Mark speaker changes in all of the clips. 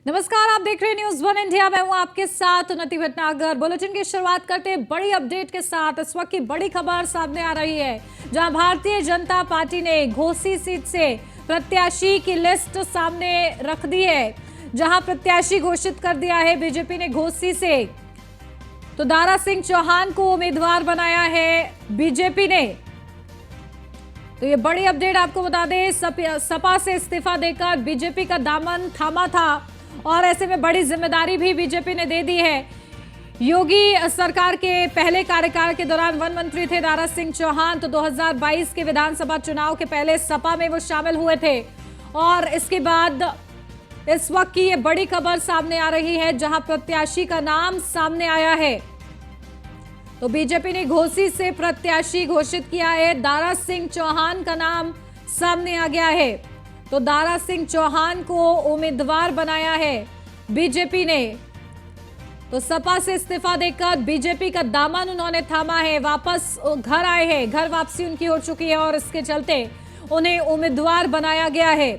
Speaker 1: नमस्कार, आप देख रहे हैं न्यूज़ वन इंडिया। मैं हूं आपके साथ उन्नति भटनागर। बुलेटिन की शुरुआत करते हैं बड़ी अपडेट के साथ। इस वक्त की बड़ी खबर सामने आ रही है, जहां भारतीय जनता पार्टी ने घोसी सीट से प्रत्याशी की लिस्ट सामने रख दी है। जहां प्रत्याशी घोषित कर दिया है बीजेपी ने घोसी से, तो दारा सिंह चौहान को उम्मीदवार बनाया है बीजेपी ने। तो ये बड़ी अपडेट आपको बता दें, सपा से इस्तीफा देकर बीजेपी का दामन थामा था और ऐसे में बड़ी जिम्मेदारी भी बीजेपी ने दे दी है। योगी सरकार के पहले कार्यकाल के दौरान वन मंत्री थे दारा सिंह चौहान। तो 2022 के विधानसभा चुनाव के पहले सपा में वो शामिल हुए थे और इसके बाद इस वक्त की ये बड़ी खबर सामने आ रही है, जहां प्रत्याशी का नाम सामने आया है। तो बीजेपी ने घोसी से प्रत्याशी घोषित किया है, दारा सिंह चौहान का नाम सामने आ गया है। तो दारा सिंह चौहान को उम्मीदवार बनाया है बीजेपी ने। तो सपा से इस्तीफा देकर बीजेपी का दामन उन्होंने थामा है, वापस घर आए हैं, घर वापसी उनकी हो चुकी है और इसके चलते उन्हें उम्मीदवार बनाया गया है।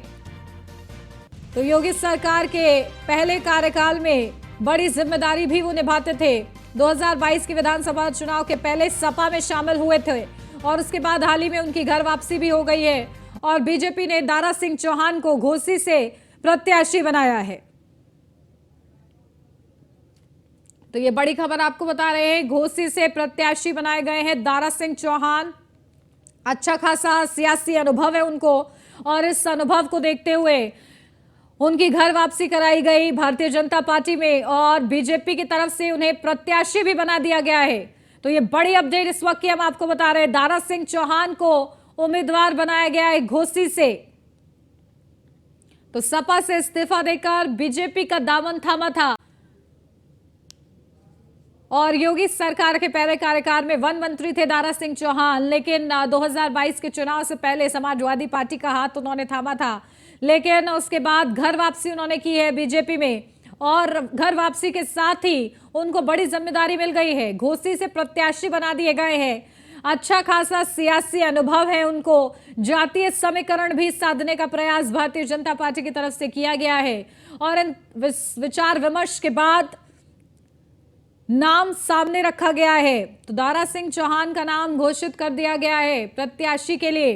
Speaker 1: तो योगी सरकार के पहले कार्यकाल में बड़ी जिम्मेदारी भी वो निभाते थे। 2022 के विधानसभा चुनाव के पहले सपा में शामिल हुए थे और उसके बाद हाल ही में उनकी घर वापसी भी हो गई है और बीजेपी ने दारा सिंह चौहान को घोसी से प्रत्याशी बनाया है। तो ये बड़ी खबर आपको बता रहे हैं, घोसी से प्रत्याशी बनाए गए हैं दारा सिंह चौहान। अच्छा खासा सियासी अनुभव है उनको और इस अनुभव को देखते हुए उनकी घर वापसी कराई गई भारतीय जनता पार्टी में और बीजेपी की तरफ से उन्हें प्रत्याशी भी बना दिया गया है। तो ये बड़ी अपडेट इस वक्त की हम आपको बता रहे हैं, दारा सिंह चौहान को उम्मीदवार बनाया गया है घोसी से। तो सपा से इस्तीफा देकर बीजेपी का दामन थामा था और योगी सरकार के पहले कार्यकाल में वन मंत्री थे दारा सिंह चौहान, लेकिन 2022 के चुनाव से पहले समाजवादी पार्टी का हाथ उन्होंने थामा था। लेकिन उसके बाद घर वापसी उन्होंने की है बीजेपी में और घर वापसी के साथ ही उनको बड़ी जिम्मेदारी मिल गई है, घोसी से प्रत्याशी बना दिए गए हैं। अच्छा खासा सियासी अनुभव है उनको, जातीय समीकरण भी साधने का प्रयास भारतीय जनता पार्टी की तरफ से किया गया है और इन विचार विमर्श के बाद नाम सामने रखा गया है। तो दारा सिंह चौहान का नाम घोषित कर दिया गया है प्रत्याशी के लिए।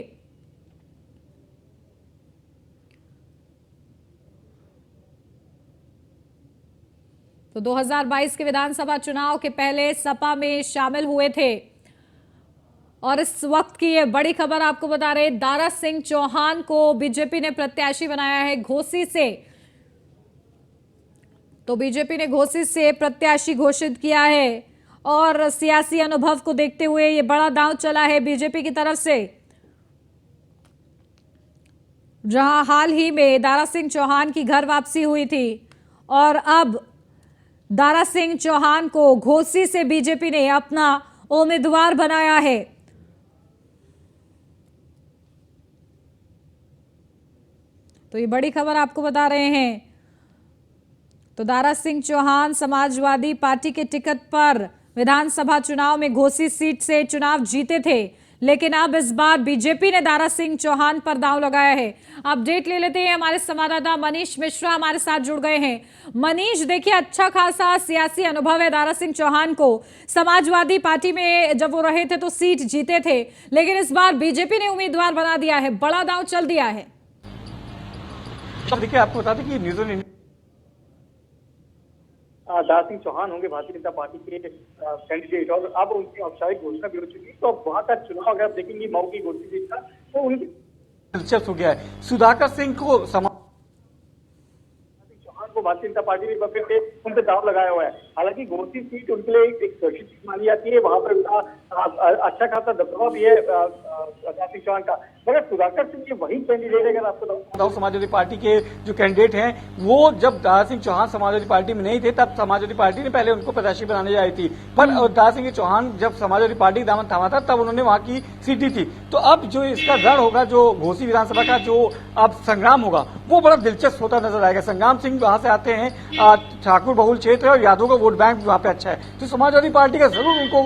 Speaker 1: तो 2022 के विधानसभा चुनाव के पहले सपा में शामिल हुए थे और इस वक्त की ये बड़ी खबर आपको बता रहे, दारा सिंह चौहान को बीजेपी ने प्रत्याशी बनाया है घोसी से। तो बीजेपी ने घोसी से प्रत्याशी घोषित किया है और सियासी अनुभव को देखते हुए ये बड़ा दांव चला है बीजेपी की तरफ से, जहां हाल ही में दारा सिंह चौहान की घर वापसी हुई थी और अब दारा सिंह चौहान को घोसी से बीजेपी ने अपना उम्मीदवार बनाया है। तो ये बड़ी खबर आपको बता रहे हैं। तो दारा सिंह चौहान समाजवादी पार्टी के टिकट पर विधानसभा चुनाव में घोसी सीट से चुनाव जीते थे, लेकिन अब इस बार बीजेपी ने दारा सिंह चौहान पर दांव लगाया है। अपडेट ले लेते हैं, हमारे संवाददाता मनीष मिश्रा हमारे साथ जुड़ गए हैं। मनीष, देखिए अच्छा खासा सियासी अनुभव है दारा सिंह चौहान को। समाजवादी पार्टी में जब वो रहे थे तो सीट जीते थे, लेकिन इस बार बीजेपी ने उम्मीदवार बना दिया है, बड़ा दांव चल दिया है।
Speaker 2: देखिए, आपको बता दें कि न्यूज़ वन
Speaker 3: दारा सिंह चौहान होंगे भारतीय जनता पार्टी के कैंडिडेट और अब उनकी औपचारिक घोषणा भी हो चुकी है। तो अब वहां का चुनाव अगर आप देखेंगे मऊ की घोसी सीट का, तो उनकी
Speaker 2: दिलचस्प हो गया है। सुधाकर सिंह को
Speaker 3: चौहान को भारतीय जनता पार्टी ने फिर से उन पे दाव लगाया हुआ है। हालांकि घोसी सीट उनके लिए एक सुरक्षित सीट मानी जाती है, वहां पर उनका अच्छा खासा दबदबा भी है दारा सिंह चौहान का। मगर सुधाकर सिंह ये वही कैंडिडेट है, अगर आपको
Speaker 2: बताऊं समाजवादी पार्टी के जो कैंडिडेट हैं, वो जब दारा सिंह चौहान समाजवादी पार्टी में नहीं थे तब समाजवादी पार्टी ने पहले उनको प्रत्याशी बनाने जा रही थी, पर दारा सिंह चौहान जब समाजवादी पार्टी का दामन थामा था तब उन्होंने वहां की सीट दी थी। तो अब जो इसका रण होगा, जो घोसी विधानसभा का जो अब संग्राम होगा, वो बड़ा दिलचस्प होता नजर आएगा। संग्राम सिंह वहां से आते हैं, ठाकुर बहुल क्षेत्र है और यादव का वोट बैंक वहां पे अच्छा है, तो समाजवादी पार्टी का जरूर उनको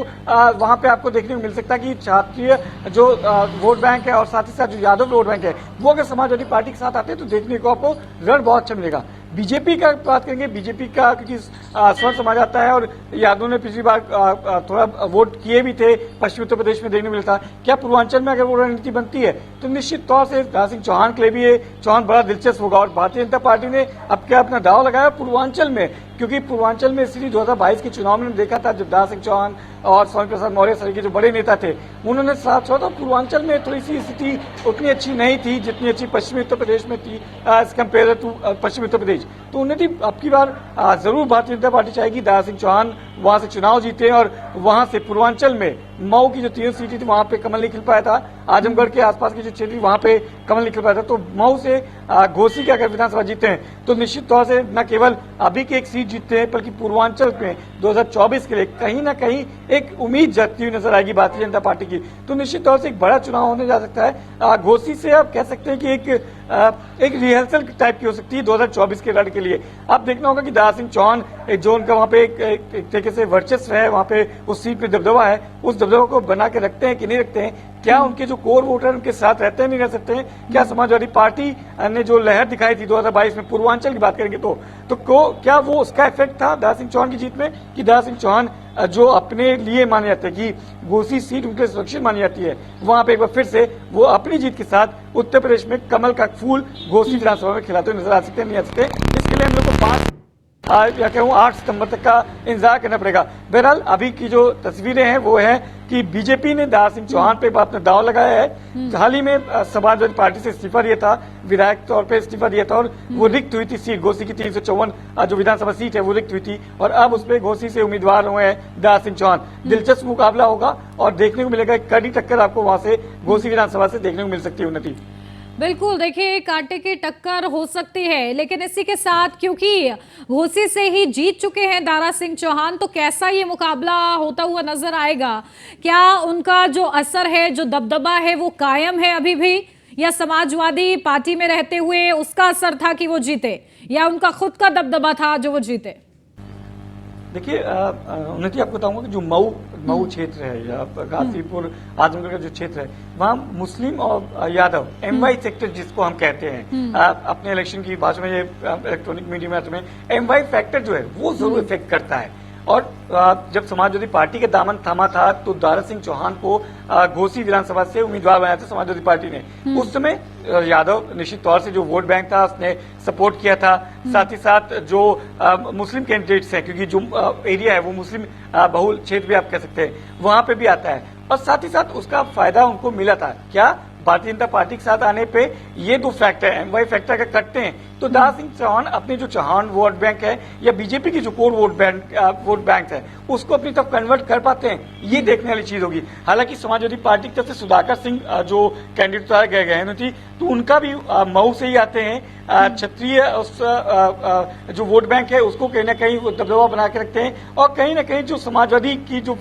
Speaker 2: वहां पे आपको देखने को मिल सकता है कि क्षत्रिय जो वोट बैंक है और साथ ही साथ जो यादव वोट बैंक है, वो अगर समाजवादी पार्टी के साथ आते हैं तो देखने को आपको रण बहुत अच्छा मिलेगा। बीजेपी का बात करेंगे, बीजेपी का क्योंकि स्वर्ण समाज आता है और यादव ने पिछली बार थोड़ा वोट किए भी थे, पश्चिमी उत्तर प्रदेश में देखने को मिलता। क्या पूर्वांचल में अगर वो रणनीति बनती है तो निश्चित तौर से दारा सिंह चौहान के लिए भी ये चौहान बड़ा दिलचस्प होगा। और भारतीय जनता पार्टी ने अब क्या अपना दाव लगाया पूर्वांचल में, क्योंकि पूर्वांचल में इसलिए 2022 के चुनाव में देखा था जब दारा सिंह चौहान और स्वामी प्रसाद मौर्य सर के जो बड़े नेता थे उन्होंने साथ छोड़ा, तो पूर्वांचल में थोड़ी सी स्थिति उतनी अच्छी नहीं थी जितनी अच्छी पश्चिमी उत्तर प्रदेश में थी एज कम्पेयर टू पश्चिमी उत्तर प्रदेश। तो उन्नति अब की बार जरूर भारतीय जनता पार्टी चाहेगी दारा सिंह चौहान वहां से चुनाव जीते और वहां से पूर्वांचल में मऊ की जो 3 सीटें थी वहां पे कमल नहीं खिल पाया था, आजमगढ़ के आसपास की जो क्षेत्र थी वहां पे कमल नहीं खिल पाया था। तो मऊ से घोसी के अगर विधानसभा जीते हैं तो निश्चित तौर से न केवल अभी की एक सीट जीतते हैं बल्कि पूर्वांचल में 2024 के लिए कहीं ना कहीं एक उम्मीद जगती हुई नजर आएगी भारतीय जनता पार्टी की। तो निश्चित तौर से एक बड़ा चुनाव होने जा सकता है। घोसी से आप कह सकते हैं कि एक रिहर्सल टाइप की हो सकती है 2024 के लड़ के लिए। अब देखना होगा कि दारा सिंह चौहान जो उनका वहां पे एक तरीके से वर्चस्व है, वहां पे उस सीट पे दबदबा है, उस दबदबा को बना के रखते हैं कि नहीं रखते हैं, क्या उनके जो कोर वोटर उनके साथ रहते हैं नहीं रह सकते हैं, क्या समाजवादी पार्टी ने जो लहर दिखाई थी 2022 में पूर्वांचल की बात करेंगे तो क्या वो उसका इफेक्ट था दारा सिंह चौहान की जीत में, कि दारा सिंह चौहान जो अपने लिए माने जाते हैं कि घोसी सीट उनके लिए सुरक्षित मानी जाती है, वहां पे एक बार फिर से वो अपनी जीत के साथ उत्तर प्रदेश में कमल का फूल घोसी विधानसभा में खिलाते हुए नजर आ सकते हैं, नहीं आ सकते। इसके लिए हम लोग को 8 सितंबर तक का इंतजार करना पड़ेगा। बहरहाल अभी की जो तस्वीरें हैं वो है कि बीजेपी ने दारा सिंह चौहान पे अपना दाव लगाया है। हाल ही में समाजवादी पार्टी से इस्तीफा दिया था, विधायक तौर पे इस्तीफा दिया था और वो रिक्त हुई थी सीट, घोसी की 354 जो विधानसभा सीट है वो रिक्त हुई थी और अब उसपे घोसी से उम्मीदवार हुए हैं दारा सिंह चौहान। दिलचस्प मुकाबला होगा और देखने को मिलेगा, कड़ी टक्कर आपको वहां से घोसी विधानसभा से देखने को मिल सकती है। उन्नति
Speaker 1: बिल्कुल, देखिए कांटे की टक्कर हो सकती है, लेकिन इसी के साथ क्योंकि घोसी से ही जीत चुके हैं दारा सिंह चौहान, तो कैसा ये मुकाबला होता हुआ नजर आएगा? क्या उनका जो असर है, जो दबदबा है वो कायम है अभी भी, या समाजवादी पार्टी में रहते हुए उसका असर था कि वो जीते, या उनका खुद का दबदबा था जो वो जीते?
Speaker 2: देखिए उन्नति, आपको बताऊंगा कि जो मऊ क्षेत्र है या गाजीपुर आजमगढ़ का जो क्षेत्र है वहाँ मुस्लिम और यादव MY सेक्टर जिसको हम कहते हैं, अपने इलेक्शन की भाषा में, ये इलेक्ट्रॉनिक मीडिया में MY फैक्टर जो है वो जरूर इफेक्ट करता है। और जब समाजवादी पार्टी के दामन थामा था तो दारा सिंह चौहान को घोसी विधानसभा से उम्मीदवार बनाया था समाजवादी पार्टी ने। उस समय यादव निश्चित तौर से जो वोट बैंक था उसने सपोर्ट किया था, साथ ही साथ जो मुस्लिम कैंडिडेट्स हैं, क्योंकि जो एरिया है वो मुस्लिम बहुल क्षेत्र भी आप कह सकते हैं, वहां पे भी आता है और साथ ही साथ उसका फायदा उनको मिला था। क्या भारतीय जनता पार्टी के साथ आने पे ये 2 फैक्टर MY फैक्टर का कटते हैं तो दारा सिंह चौहान अपने जो चौहान वोट बैंक है या बीजेपी की जो कोर वोट बैंक है उसको अपनी तरफ कन्वर्ट कर पाते हैं, ये देखने वाली चीज होगी। हालांकि समाजवादी पार्टी की तरफ से सुधाकर सिंह जो कैंडिडेट उतारे गए हैं तो उनका भी मऊ से ही आते हैं, क्षत्रिय उस जो वोट बैंक है उसको कहीं ना कहीं वो दबदबा बना के रखते हैं और कहीं ना कहीं जो समाजवादी की जो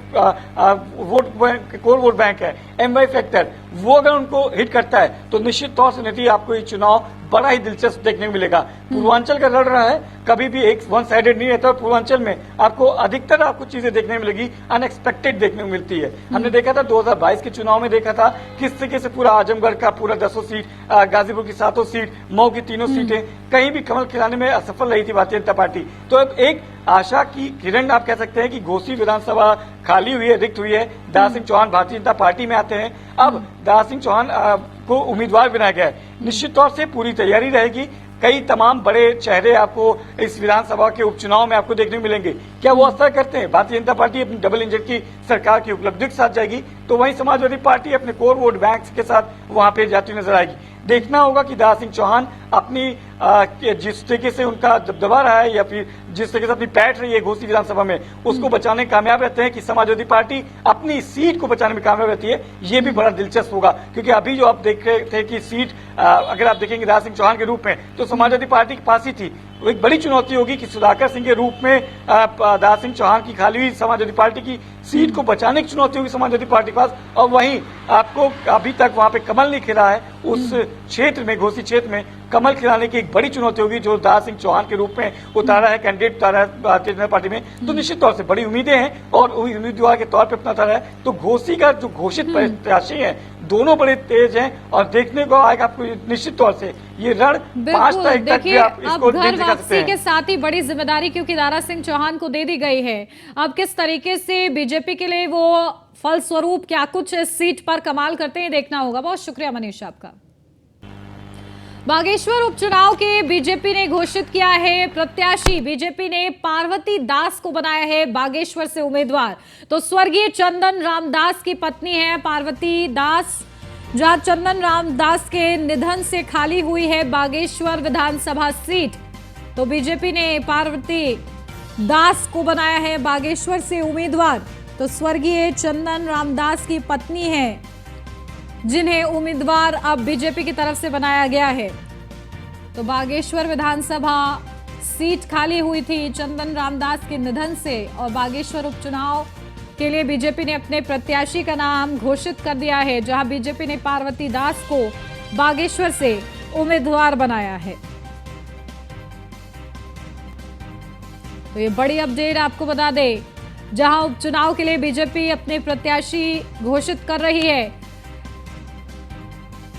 Speaker 2: कोर वोट बैंक है MY फैक्टर वो अगर उनको हिट करता है तो निश्चित तौर से नहीं आपको ये चुनाव बड़ा ही दिलचस्प देखने को मिलेगा। पूर्वांचल का लड़ रहा है, कभी भी एक वन साइडेड नहीं रहता और पूर्वांचल में आपको अधिकतर चीजें देखने को मिलेगी, अनएक्सपेक्टेड देखने को मिलती है। हमने देखा था 2022 के चुनाव में देखा था किस तरीके से पूरा आजमगढ़ का पूरा 10 सीट, गाजीपुर की 7 सीट, मऊ की 3 सीटें कहीं भी कमल खिलाने में असफल रही थी भारतीय जनता पार्टी। तो अब एक आशा की किरण आप कह सकते हैं कि घोसी विधानसभा खाली हुई है, रिक्त हुई है, दारा सिंह चौहान भारतीय जनता पार्टी में आते हैं। अब दारा सिंह चौहान को उम्मीदवार बनाया गया है, निश्चित तौर से पूरी तैयारी रहेगी। कई तमाम बड़े चेहरे आपको इस विधानसभा के उपचुनाव में आपको देखने को मिलेंगे। क्या वो असर करते हैं? भारतीय जनता पार्टी अपनी डबल इंजन की सरकार की उपलब्धि के साथ जाएगी तो वहीं समाजवादी पार्टी अपने कोर वोट बैंक के साथ वहां पे जाती नजर आएगी। देखना होगा कि दारा सिंह चौहान अपनी जिस तरीके से उनका दबदबा रहा है या फिर जिस तरीके से अपनी पैठ रही है घोसी विधानसभा में उसको बचाने में कामयाब रहते हैं कि समाजवादी पार्टी अपनी सीट को बचाने में कामयाब रहती है। ये भी बड़ा दिलचस्प होगा क्योंकि अभी जो आप देख रहे थे कि सीट अगर आप देखेंगे दारा सिंह चौहान के रूप में तो समाजवादी पार्टी के पास ही थी। एक बड़ी चुनौती होगी कि सुधाकर सिंह के रूप में दारा सिंह चौहान की खाली हुई समाजवादी पार्टी की सीट को बचाने की चुनौती होगी समाजवादी पार्टी के पास। और वहीं आपको अभी तक वहां पे कमल नहीं खिला है, उस क्षेत्र में घोसी क्षेत्र में कमल खिलाने की एक बड़ी चुनौती होगी जो दारा सिंह चौहान के रूप में उतारा है, कैंडिडेट उतारा है भारतीय जनता पार्टी में। तो निश्चित तौर से बड़ी उम्मीदें हैं और उम्मीदवार के तौर पर अपना उतारा है। तो घोसी का जो घोषित प्रत्याशी है दोनों बड़े तेज हैं और देखने को आएगा आपको निश्चित तौर से ये रण 5
Speaker 1: बिल्कुल।
Speaker 2: तारीख तक भी
Speaker 1: देखिए,
Speaker 2: आप इसको
Speaker 1: अब घर
Speaker 2: देख सकते
Speaker 1: वापसी
Speaker 2: हैं।
Speaker 1: के साथ ही बड़ी जिम्मेदारी क्योंकि दारा सिंह चौहान को दे दी गई है। अब किस तरीके से बीजेपी के लिए वो फलस्वरूप क्या कुछ इस सीट पर कमाल करते हैं देखना होगा। बहुत शुक्रिया मनीष आपका। बागेश्वर उपचुनाव के बीजेपी ने घोषित किया है प्रत्याशी। बीजेपी ने पार्वती दास को बनाया है बागेश्वर से उम्मीदवार। तो स्वर्गीय चंदन रामदास की पत्नी है पार्वती दास, जहां चंदन रामदास के निधन से खाली हुई है बागेश्वर विधानसभा सीट। तो बीजेपी ने पार्वती दास को बनाया है बागेश्वर से उम्मीदवार। तो स्वर्गीय चंदन रामदास की पत्नी है जिन्हें उम्मीदवार अब बीजेपी की तरफ से बनाया गया है। तो बागेश्वर विधानसभा सीट खाली हुई थी चंदन रामदास के निधन से और बागेश्वर उपचुनाव के लिए बीजेपी ने अपने प्रत्याशी का नाम घोषित कर दिया है, जहां बीजेपी ने पार्वती दास को बागेश्वर से उम्मीदवार बनाया है। तो ये बड़ी अपडेट आपको बता दें, जहां उपचुनाव के लिए बीजेपी अपने प्रत्याशी घोषित कर रही है,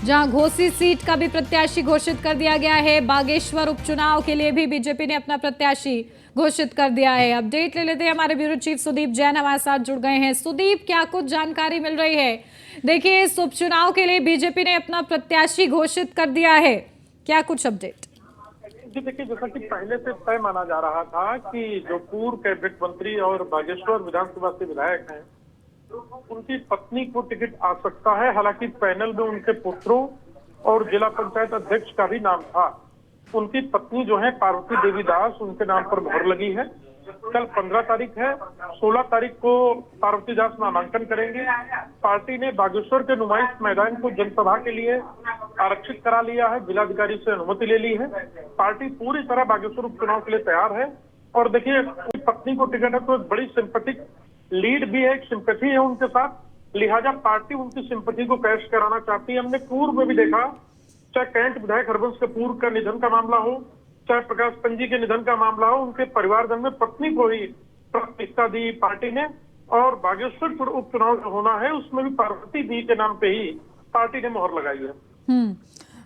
Speaker 1: जहां घोसी सीट का भी प्रत्याशी घोषित कर दिया गया है, बागेश्वर उपचुनाव के लिए भी बीजेपी ने अपना प्रत्याशी घोषित कर दिया है। अपडेट ले लेते हैं, हमारे ब्यूरो चीफ सुदीप जैन हमारे साथ जुड़ गए हैं। सुदीप, क्या कुछ जानकारी मिल रही है? देखिए, इस उपचुनाव के लिए बीजेपी ने अपना प्रत्याशी घोषित कर दिया है, क्या कुछ अपडेट?
Speaker 4: जी देखिए, जैसा कि पहले से तय माना जा रहा था कि जो पूर्व कैबिनेट मंत्री और बागेश्वर विधानसभा से विधायक हैं, उनकी पत्नी को टिकट आ सकता है। हालांकि पैनल में उनके पुत्रों और जिला पंचायत अध्यक्ष का भी नाम था। उनकी पत्नी जो है पार्वती देवी दास, उनके नाम पर मोहर लगी है। कल 15 तारीख है, 16 तारीख को पार्वती दास नामांकन करेंगे। पार्टी ने बागेश्वर के नुमाइश मैदान को जनसभा के लिए आरक्षित करा लिया है, जिलाधिकारी से अनुमति ले ली है। पार्टी पूरी तरह बागेश्वर उपचुनाव के लिए तैयार है। और देखिए, उनकी पत्नी को टिकट है तो एक बड़ी सिंपैथिक लीड भी है, एक सिंपैथी है उनके साथ, लिहाजा पार्टी उनकी सिंपैथी को कैश कराना चाहती है। हमने पूर्व में भी देखा, चाहे कैंट विधायक हरबंश कपूर का निधन का मामला हो, चाहे प्रकाश पंजी के निधन का मामला हो, उनके परिवारजन में पत्नी को ही प्राथमिकता दी पार्टी ने। और बागेश्वर उपचुनाव जो होना है उसमें भी पार्वती दी के नाम पे ही पार्टी ने मोहर लगाई है।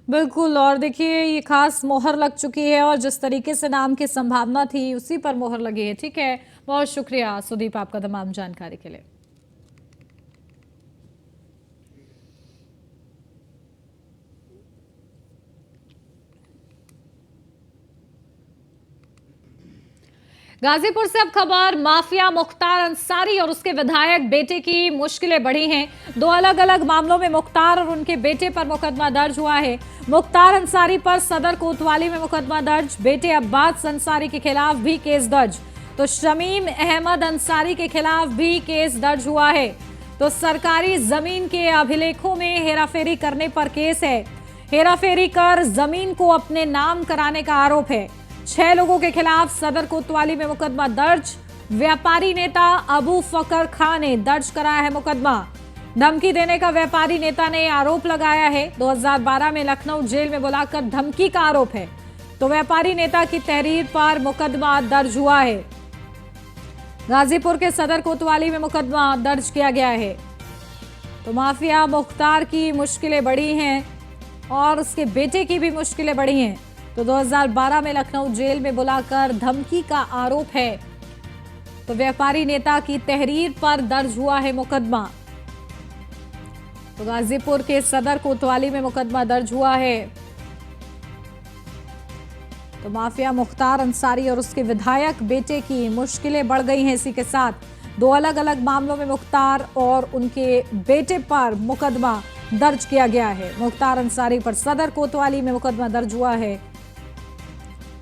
Speaker 1: बिल्कुल। और देखिए, ये खास मोहर लग चुकी है और जिस तरीके से नाम की संभावना थी उसी पर मोहर लगी है। ठीक है, बहुत शुक्रिया सुदीप आपका तमाम जानकारी के लिए। गाजीपुर से अब खबर, माफिया मुख्तार अंसारी और उसके विधायक बेटे की मुश्किलें बढ़ी हैं। दो अलग अलग मामलों में मुख्तार और उनके बेटे पर मुकदमा दर्ज हुआ है। मुख्तार अंसारी पर सदर कोतवाली में मुकदमा दर्ज, बेटे अब्बास अंसारी के खिलाफ भी केस दर्ज। तो शमीम अहमद अंसारी के खिलाफ भी केस दर्ज हुआ है। तो सरकारी जमीन के अभिलेखों में हेराफेरी करने पर केस है। हेराफेरी कर जमीन को अपने नाम कराने का आरोप है। 6 लोगों के खिलाफ सदर कोतवाली में मुकदमा दर्ज। व्यापारी नेता अबू फकर खान ने दर्ज कराया है मुकदमा। धमकी देने का व्यापारी नेता ने आरोप लगाया है। 2012 में लखनऊ जेल में बुलाकर धमकी का आरोप है। तो व्यापारी नेता की तहरीर पर मुकदमा दर्ज हुआ है। गाजीपुर के सदर कोतवाली में मुकदमा दर्ज किया गया है। तो माफिया मुख्तार की मुश्किलें बढ़ी हैं और उसके बेटे की भी मुश्किलें बढ़ी हैं। तो 2012 में लखनऊ जेल में बुलाकर धमकी का आरोप है। तो व्यापारी नेता की तहरीर पर दर्ज हुआ है मुकदमा। तो गाजीपुर के सदर कोतवाली में मुकदमा दर्ज हुआ है। तो माफिया मुख्तार अंसारी और उसके विधायक बेटे की मुश्किलें बढ़ गई हैं। इसी के साथ 2 अलग अलग मामलों में मुख्तार और उनके बेटे पर मुकदमा दर्ज किया गया है। मुख्तार अंसारी पर सदर कोतवाली में मुकदमा दर्ज हुआ है।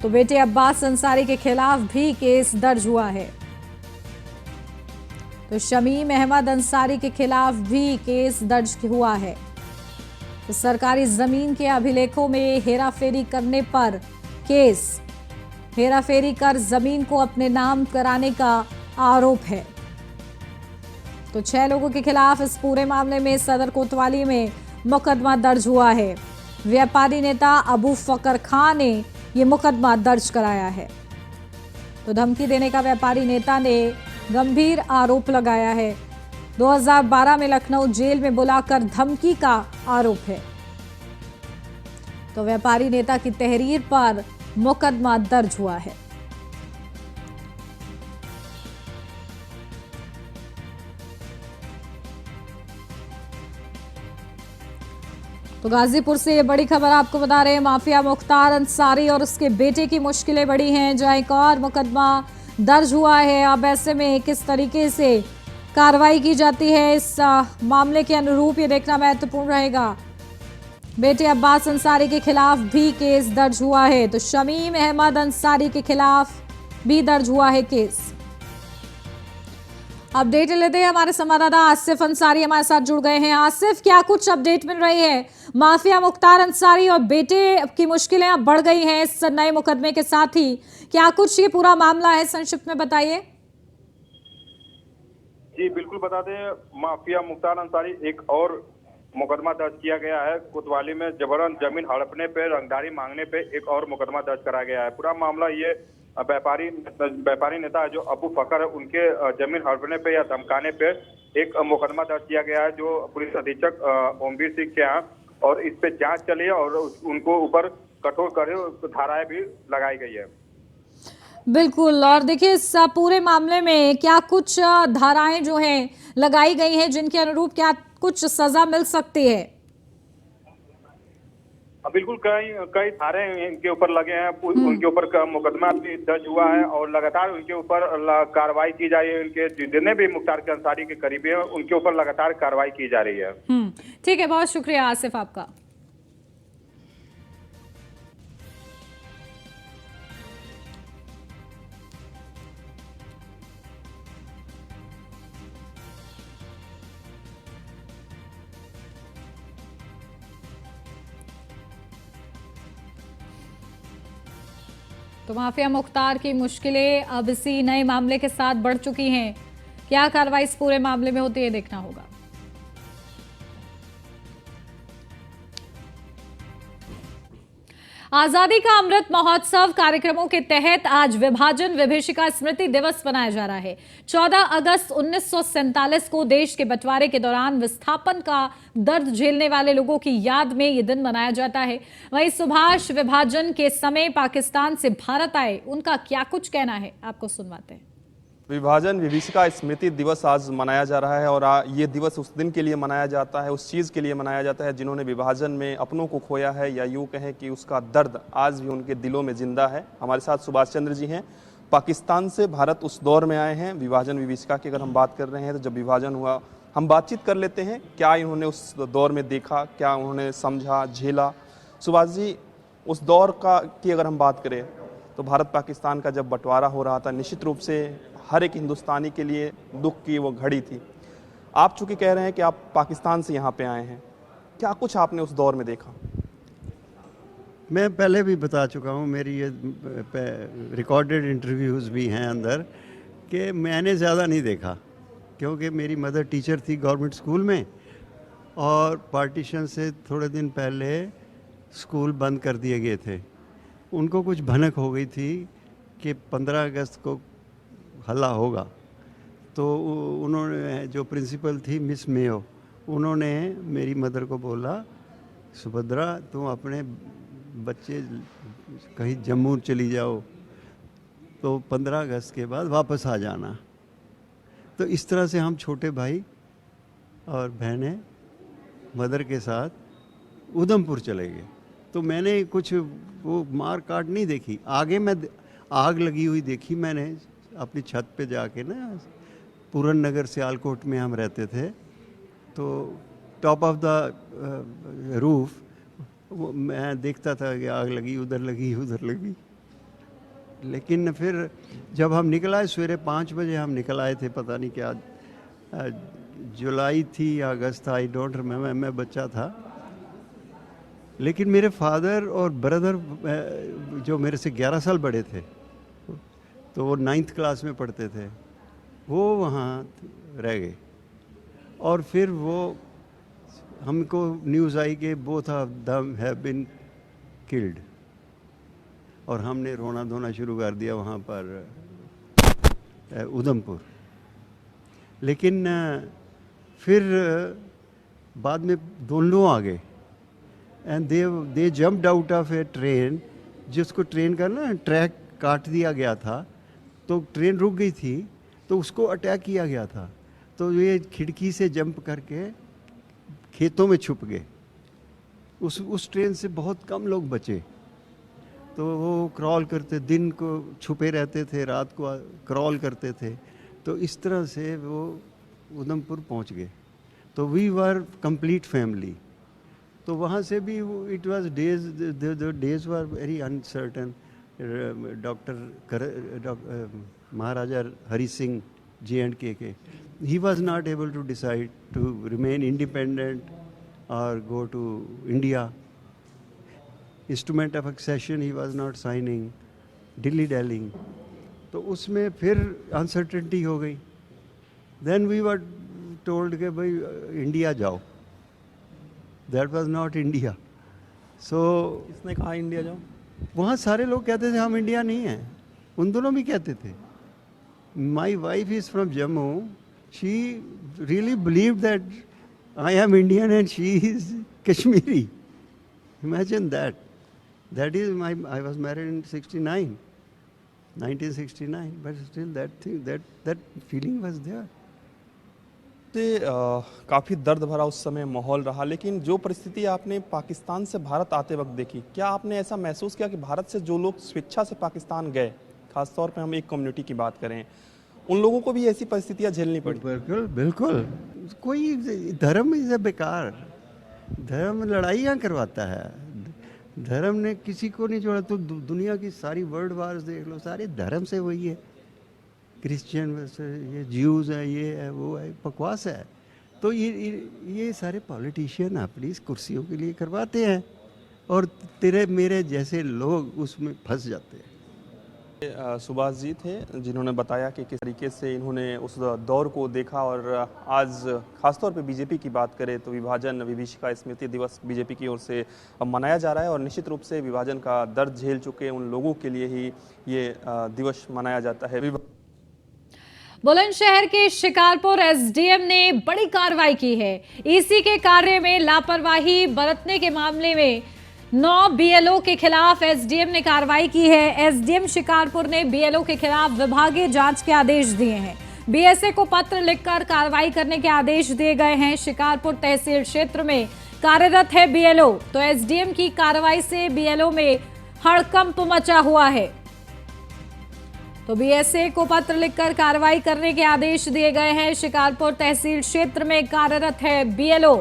Speaker 1: तो बेटे अब्बास अंसारी के खिलाफ भी केस दर्ज हुआ है। तो शमीम अहमद अंसारी के खिलाफ भी केस दर्ज हुआ है। तो सरकारी जमीन के अभिलेखों में हेराफेरी करने पर केस, हेराफेरी कर जमीन को अपने नाम कराने का आरोप है। तो 6 लोगों के खिलाफ इस पूरे मामले में सदर कोतवाली में मुकदमा दर्ज हुआ है। व्यापारी नेता अबू फकर खान ने ये मुकदमा दर्ज कराया है। तो धमकी देने का व्यापारी नेता ने गंभीर आरोप लगाया है। 2012 में लखनऊ जेल में बुलाकर धमकी का आरोप है। तो व्यापारी नेता की तहरीर पर मुकदमा दर्ज हुआ है। तो गाजीपुर से ये बड़ी खबर आपको बता रहे हैं, माफिया मुख्तार अंसारी और उसके बेटे की मुश्किलें बड़ी हैं, जहां एक और मुकदमा दर्ज हुआ है। अब ऐसे में किस तरीके से कार्रवाई की जाती है इस मामले के अनुरूप, ये देखना महत्वपूर्ण रहेगा। बेटे अब्बास अंसारी के खिलाफ भी केस दर्ज हुआ है, तो शमीम अहमद अंसारी के खिलाफ भी दर्ज हुआ है केस। अपडेट लेते हैं, हमारे संवाददाता आसिफ अंसारी हमारे साथ जुड़ गए हैं। आसिफ, क्या कुछ अपडेट मिल रही है? माफिया मुख्तार अंसारी और बेटे की मुश्किलें अब बढ़ गई हैं इस नए मुकदमे के साथ ही, क्या कुछ ये पूरा मामला है, संक्षिप्त में बताइए।
Speaker 5: जी बिल्कुल बता दें, माफिया मुख्तार अंसारी एक और मुकदमा दर्ज किया गया है। कोतवाली में जबरन जमीन हड़पने पे, रंगदारी मांगने पे एक और मुकदमा दर्ज करा गया है। पूरा मामला ये व्यापारी नेता जो अबू फकर है, उनके जमीन हड़पने पे या धमकाने पे एक मुकदमा दर्ज किया गया है, जो पुलिस अधीक्षक ओमवीर सिंह के यहाँ, और इस पे जांच चली है और उनको ऊपर कठोर धाराएं भी लगाई गई है।
Speaker 1: बिल्कुल, और देखिए इस पूरे मामले में क्या कुछ धाराएं जो हैं लगाई गई हैं जिनके अनुरूप क्या कुछ सजा मिल सकती है?
Speaker 5: बिल्कुल, कई धारे इनके ऊपर लगे हैं, उनके ऊपर मुकदमा भी दर्ज हुआ है और लगातार उनके ऊपर कार्रवाई की जा रही है। उनके जितने भी मुख्तार के अंसारी के करीबी हैं, उनके ऊपर लगातार कार्रवाई की जा रही है।
Speaker 1: ठीक है, बहुत शुक्रिया आसिफ आपका। तो माफिया मुख्तार की मुश्किलें अब इसी नए मामले के साथ बढ़ चुकी हैं। क्या कार्रवाई इस पूरे मामले में होती है, देखना होगा। आजादी का अमृत महोत्सव कार्यक्रमों के तहत आज विभाजन विभीषिका स्मृति दिवस मनाया जा रहा है। 14 अगस्त 1947 को देश के बंटवारे के दौरान विस्थापन का दर्द झेलने वाले लोगों की याद में यह दिन मनाया जाता है। वहीं सुभाष विभाजन के समय पाकिस्तान से भारत आए, उनका क्या कुछ कहना है, आपको सुनवाते हैं।
Speaker 6: विभाजन विभीषिका स्मृति दिवस आज मनाया जा रहा है और ये दिवस उस दिन के लिए मनाया जाता है, उस चीज़ के लिए मनाया जाता है जिन्होंने विभाजन में अपनों को खोया है, या यूँ कहें कि उसका दर्द आज भी उनके दिलों में जिंदा है। हमारे साथ सुभाष चंद्र जी हैं, पाकिस्तान से भारत उस दौर में आए हैं। विभाजन विभीषिका की अगर हम बात कर रहे हैं तो जब विभाजन हुआ, हम बातचीत कर लेते हैं क्या इन्होंने उस दौर में देखा, क्या उन्होंने समझा, झेला। सुभाष जी, उस दौर की अगर हम बात करें तो भारत पाकिस्तान का जब बंटवारा हो रहा था, निश्चित रूप से हर एक हिंदुस्तानी के लिए दुख की वो घड़ी थी। आप चूंकि कह रहे हैं कि आप पाकिस्तान से यहाँ पे आए हैं, क्या कुछ आपने उस दौर में देखा?
Speaker 7: मैं पहले भी बता चुका हूँ, मेरी ये रिकॉर्डेड इंटरव्यूज़ भी हैं अंदर, कि मैंने ज़्यादा नहीं देखा क्योंकि मेरी मदर टीचर थी गवर्नमेंट स्कूल में, और पार्टीशन से थोड़े दिन पहले स्कूल बंद कर दिए गए थे। उनको कुछ भनक हो गई थी कि 15 अगस्त को हल्ला होगा, तो उन्होंने, जो प्रिंसिपल थी मिस मेयो, उन्होंने मेरी मदर को बोला, सुभद्रा तुम अपने बच्चे कहीं जम्मू चली जाओ, तो 15 अगस्त के बाद वापस आ जाना। तो इस तरह से हम छोटे भाई और बहनें मदर के साथ उधमपुर चले गए। तो मैंने कुछ वो मार काट नहीं देखी, आगे मैं आग लगी हुई देखी मैंने अपनी छत पे जाके ना। पूरन नगर सियालकोट में हम रहते थे, तो टॉप ऑफ द रूफ मैं देखता था कि आग लगी, उधर लगी, उधर लगी। लेकिन फिर जब हम निकल आए, सवेरे 5 बजे हम निकल आए थे, पता नहीं क्या जुलाई थी या अगस्त था, आई डोंट रिमेम्बर, मैं बच्चा था। लेकिन मेरे फादर और ब्रदर जो मेरे से 11 साल बड़े थे, तो वो 9th क्लास में पढ़ते थे, वो वहाँ रह गए। और फिर वो हमको न्यूज़ आई कि both of them have been killed, और हमने रोना धोना शुरू कर दिया वहाँ पर उधमपुर। लेकिन फिर बाद में दोनों आ गए and they jumped out of A train, जिसको ट्रेन का ना ट्रैक काट दिया गया था, तो ट्रेन रुक गई थी, तो उसको अटैक किया गया था। तो ये खिड़की से जंप करके खेतों में छुप गए। उस ट्रेन से बहुत कम लोग बचे, तो वो क्रॉल करते, दिन को छुपे रहते थे, रात को क्रॉल करते थे। तो इस तरह से वो उधमपुर पहुंच गए। तो वी वर कंप्लीट फैमिली। तो वहाँ से भी it was days, the days were very uncertain. Doctor Maharaja Hari Singh J&K के, he was not able to decide to remain independent or go to India. Instrument of accession he was not signing, dilly-dallying. तो उसमें फिर uncertainty हो गई। Then we were told कि भाई India जाओ। That was not India. So
Speaker 6: किसने कहा इंडिया जाओ?
Speaker 7: वहाँ सारे लोग कहते थे हम इंडिया नहीं हैं, उन दोनों भी कहते थे। My wife is from Jammu. She really believed that I am Indian and she is Kashmiri. Imagine that. That is I was married in 1969, but still that feeling was there.
Speaker 6: काफ़ी दर्द भरा उस समय माहौल रहा, लेकिन जो परिस्थिति आपने पाकिस्तान से भारत आते वक्त देखी, क्या आपने ऐसा महसूस किया कि भारत से जो लोग स्वेच्छा से पाकिस्तान गए, खासतौर पे हम एक कम्युनिटी की बात करें, उन लोगों को भी ऐसी परिस्थितियां झेलनी पड़ी?
Speaker 7: बिल्कुल बिल्कुल। कोई धर्म इज बेकार, धर्म लड़ाइयाँ करवाता है। धर्म ने किसी को नहीं छोड़ा। तो दुनिया की सारी वर्ल्ड वार्स देख लो, सारे धर्म से वही है। क्रिश्चियन ये ज्यूज़ है, ये है, वो है, बकवास है। तो ये सारे पॉलिटिशियन अपनी इस कुर्सियों के लिए करवाते हैं और तेरे मेरे जैसे लोग उसमें फंस जाते हैं।
Speaker 6: सुभाष जी थे जिन्होंने बताया कि किस तरीके से इन्होंने उस दौर को देखा, और आज खासतौर पे बीजेपी की बात करें तो विभाजन विभीषिका स्मृति दिवस बीजेपी की ओर से मनाया जा रहा है, और निश्चित रूप से विभाजन का दर्द झेल चुके उन लोगों के लिए ही ये दिवस मनाया जाता है।
Speaker 1: बुलंदशहर के शिकारपुर एसडीएम ने बड़ी कार्रवाई की है। ईसी के कार्य में लापरवाही बरतने के मामले में 9 बीएलओ के खिलाफ एसडीएम ने कार्रवाई की है। एसडीएम शिकारपुर ने बीएलओ के खिलाफ विभागीय जांच के आदेश दिए हैं। बीएसए को पत्र लिखकर कार्रवाई करने के आदेश दिए गए हैं। शिकारपुर तहसील क्षेत्र में कार्यरत है बीएलओ, तो एसडीएम की कार्रवाई से बीएलओ में हड़कंप मचा हुआ है। तो बीएसए को पत्र लिखकर कार्रवाई करने के आदेश दिए गए हैं। शिकारपुर तहसील क्षेत्र में कार्यरत है बीएलओ,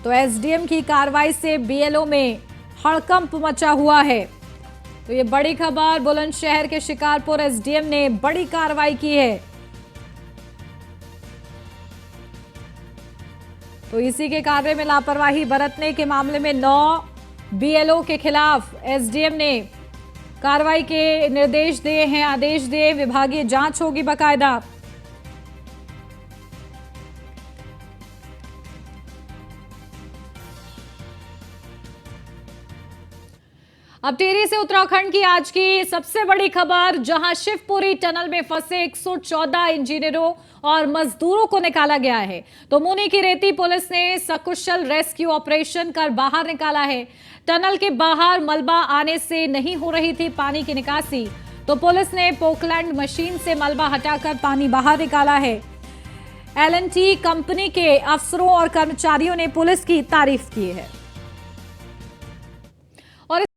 Speaker 1: तो एसडीएम की कार्रवाई से बीएलओ में हड़कंप मचा हुआ है। तो ये बड़ी खबर, बुलंदशहर के शिकारपुर एसडीएम ने बड़ी कार्रवाई की है। तो इसी के कार्य में लापरवाही बरतने के मामले में 9 बीएलओ के खिलाफ एसडीएम ने कार्रवाई के निर्देश दिए हैं, आदेश दिए। विभागीय जांच होगी बाकायदा। अब टिहरी से उत्तराखंड की आज की सबसे बड़ी खबर, जहां शिवपुरी टनल में फंसे 114 इंजीनियरों और मजदूरों को निकाला गया है। तो मुनी की रेती पुलिस ने सकुशल रेस्क्यू ऑपरेशन कर बाहर निकाला है। टनल के बाहर मलबा आने से नहीं हो रही थी पानी की निकासी, तो पुलिस ने पोकलैंड मशीन से मलबा हटाकर पानी बाहर निकाला है। एल&टी कंपनी के अफसरों और कर्मचारियों ने पुलिस की तारीफ की है।